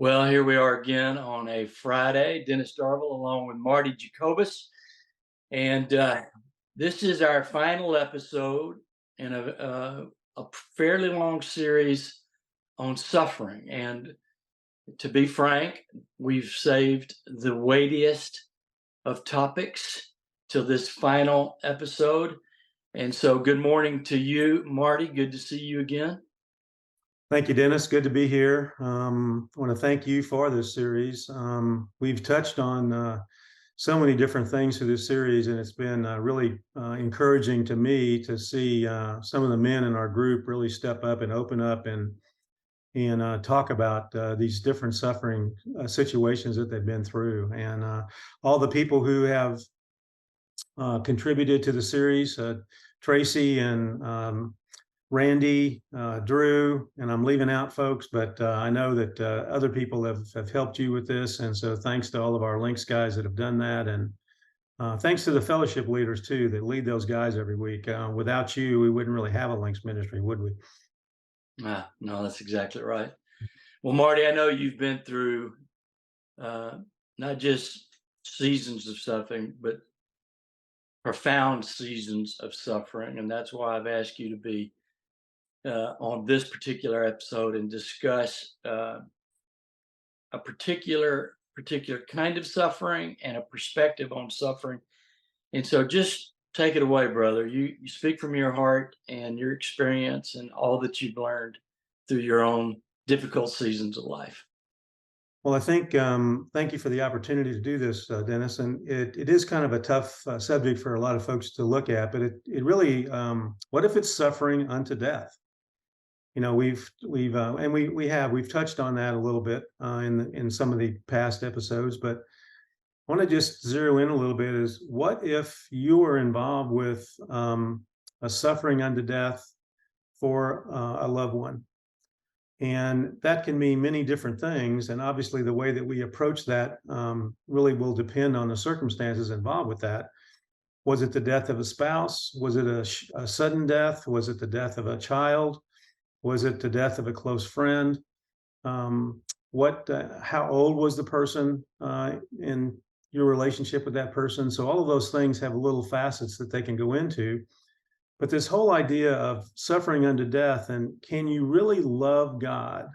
Well, here we are again on a Friday. Dennis Darville along with Marty Jacobus. And this is our final episode in a fairly long series on suffering. And to be frank, we've saved the weightiest of topics till this final episode. And so, good morning to you, Marty. Good to see you again. Thank you, Dennis. Good to be here. I want to thank you for this series. We've touched on so many different things through this series, and it's been really encouraging to me to see some of the men in our group really step up and open up and talk about these different suffering situations that they've been through, and all the people who have contributed to the series, Tracy and Randy, Drew, and I'm leaving out folks, but I know that other people have helped you with this. And so thanks to all of our Links guys that have done that. And thanks to the fellowship leaders too, that lead those guys every week. Without you, we wouldn't really have a Links ministry, would we? No, that's exactly right. Well, Marty, I know you've been through not just seasons of suffering, but profound seasons of suffering. And that's why I've asked you to be on this particular episode and discuss a particular kind of suffering and a perspective on suffering. And so just take it away, brother. You speak from your heart and your experience and all that you've learned through your own difficult seasons of life. Well, I think thank you for the opportunity to do this, Dennis. And it is kind of a tough subject for a lot of folks to look at, but it really, what if it's suffering unto death? You know, we've touched on that a little bit in some of the past episodes, but I want to just zero in a little bit. Is what if you were involved with a suffering unto death for a loved one? And that can mean many different things. And obviously, the way that we approach that really will depend on the circumstances involved with that. Was it the death of a spouse? Was it a sudden death? Was it the death of a child? Was it the death of a close friend? How old was the person in your relationship with that person? So all of those things have little facets that they can go into. But this whole idea of suffering unto death, and can you really love God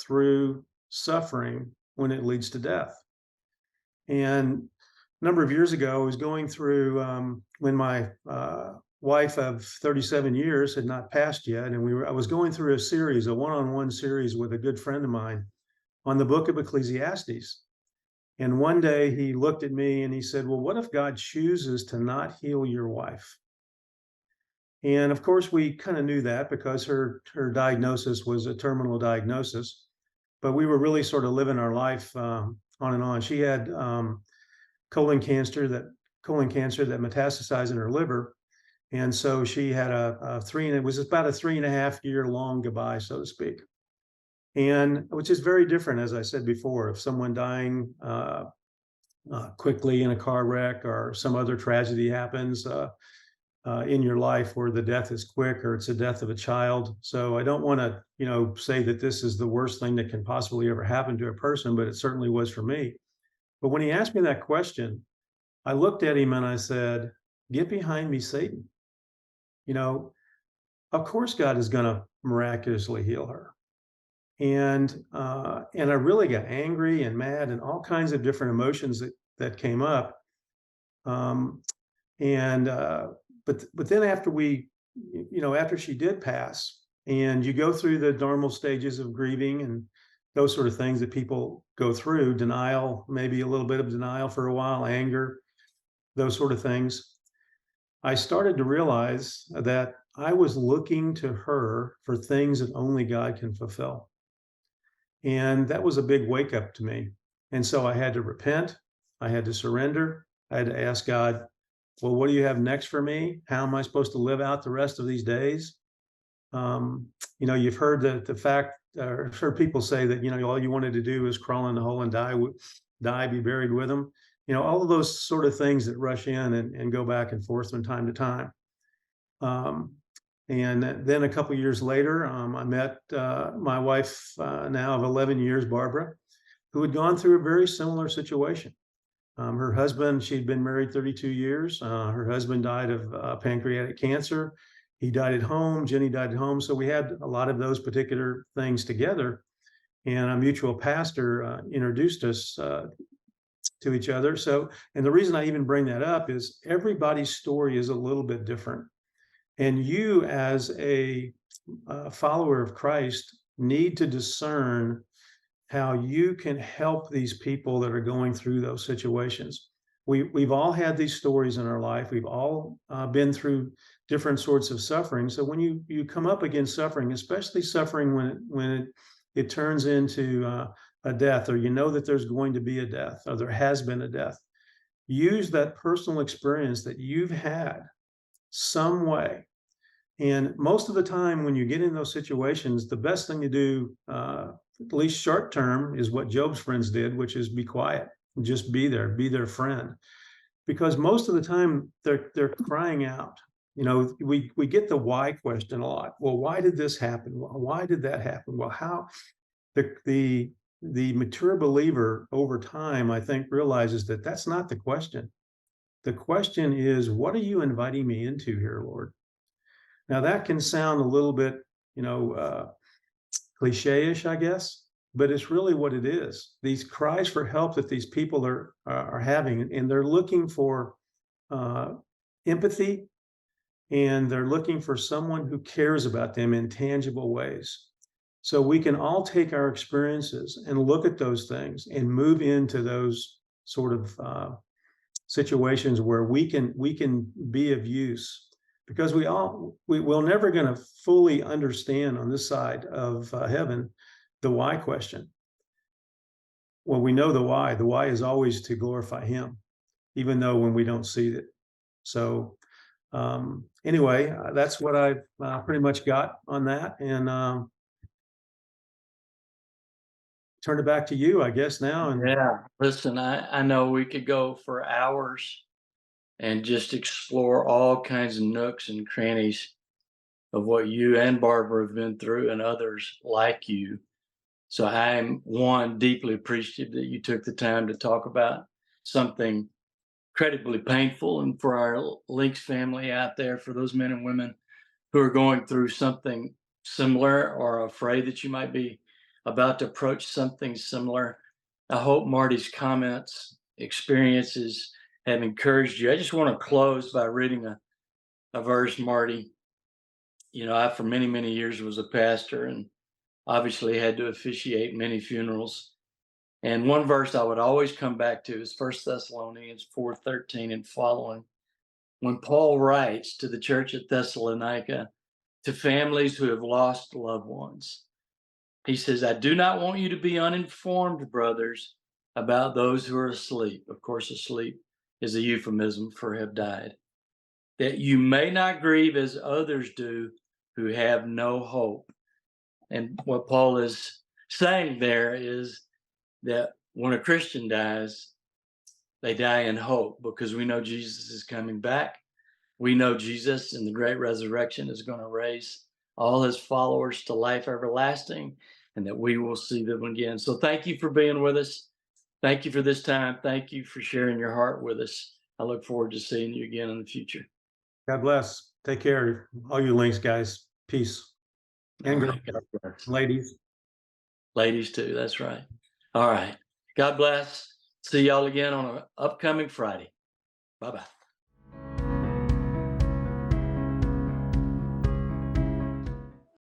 through suffering when it leads to death? And a number of years ago, I was going through when my wife of 37 years had not passed yet, and I was going through a one-on-one series with a good friend of mine on the book of Ecclesiastes. And one day he looked at me and he said, "Well, what if God chooses to not heal your wife?" And of course, we kind of knew that because her diagnosis was a terminal diagnosis, but we were really sort of living our life on and on. She had colon cancer that metastasized in her liver. And so she had it was about a 3.5 year long goodbye, so to speak. And which is very different, as I said before, if someone dying quickly in a car wreck or some other tragedy happens in your life where the death is quick, or it's the death of a child. So I don't want to, say that this is the worst thing that can possibly ever happen to a person, but it certainly was for me. But when he asked me that question, I looked at him and I said, "Get behind me, Satan." Of course God is going to miraculously heal her. And I really got angry and mad and all kinds of different emotions that came up. But then after she did pass, and you go through the normal stages of grieving and those sort of things that people go through, denial, maybe a little bit of denial for a while, anger, those sort of things. I started to realize that I was looking to her for things that only God can fulfill. And that was a big wake up to me. And so I had to repent. I had to surrender. I had to ask God, well, what do you have next for me? How am I supposed to live out the rest of these days? You've heard the fact, or heard people say that, all you wanted to do is crawl in the hole and die, be buried with them. All of those sort of things that rush in and go back and forth from time to time. And then a couple of years later, I met my wife now of 11 years, Barbara. who had gone through a very similar situation. Her husband, she'd been married 32 years. Her husband died of pancreatic cancer. He died at home. Jenny died at home. So we had a lot of those particular things together. And a mutual pastor introduced us to each other. So, and the reason I even bring that up is everybody's story is a little bit different. And you, as a follower of Christ, need to discern how you can help these people that are going through those situations. We've all had these stories in our life. We've all been through different sorts of suffering. So when you come up against suffering, especially suffering when it turns into a death, or you know that there's going to be a death, or there has been a death, use that personal experience that you've had some way. And most of the time, when you get in those situations, the best thing to do, at least short term, is what Job's friends did, which is be quiet, just be there, be their friend. Because most of the time they're crying out. You know, we get the why question a lot. Well, why did this happen? Well, why did that happen? Well, how the mature believer over time, I think, realizes that that's not the question. The question is, what are you inviting me into here, Lord? Now that can sound a little bit, you know, cliche-ish, I guess, but it's really what it is. These cries for help that these people are having, and they're looking for empathy, and they're looking for someone who cares about them in tangible ways. So we can all take our experiences and look at those things and move into those sort of situations where we can be of use, because we're never going to fully understand on this side of heaven the why question. Well, we know the why. The why is always to glorify Him, even though when we don't see it. So anyway, that's what I've pretty much got on that, and turn it back to you, I guess, now. And Yeah. Listen, I know we could go for hours and just explore all kinds of nooks and crannies of what you and Barbara have been through and others like you. So I'm one deeply appreciative that you took the time to talk about something incredibly painful, and for our Links family out there, for those men and women who are going through something similar or afraid that you might be about to approach something similar. I hope Marty's comments, experiences have encouraged you. I just want to close by reading a verse, Marty. You know, I, for many, many years, was a pastor and obviously had to officiate many funerals. And one verse I would always come back to is 1 Thessalonians 4:13 and following. When Paul writes to the church at Thessalonica, to families who have lost loved ones, he says, I do not want you to be uninformed, brothers, about those who are asleep. Of course, asleep is a euphemism for have died, that you may not grieve as others do who have no hope. And what Paul is saying there is that when a Christian dies, they die in hope, because we know Jesus is coming back. We know Jesus in the great resurrection is going to raise all his followers to life everlasting, and that we will see them again. So thank you for being with us. Thank you for this time. Thank you for sharing your heart with us. I look forward to seeing you again in the future. God bless. Take care, all you Links guys. Peace. And All right. God bless. ladies. Ladies too. That's right. All right. God bless. See y'all again on an upcoming Friday. Bye-bye.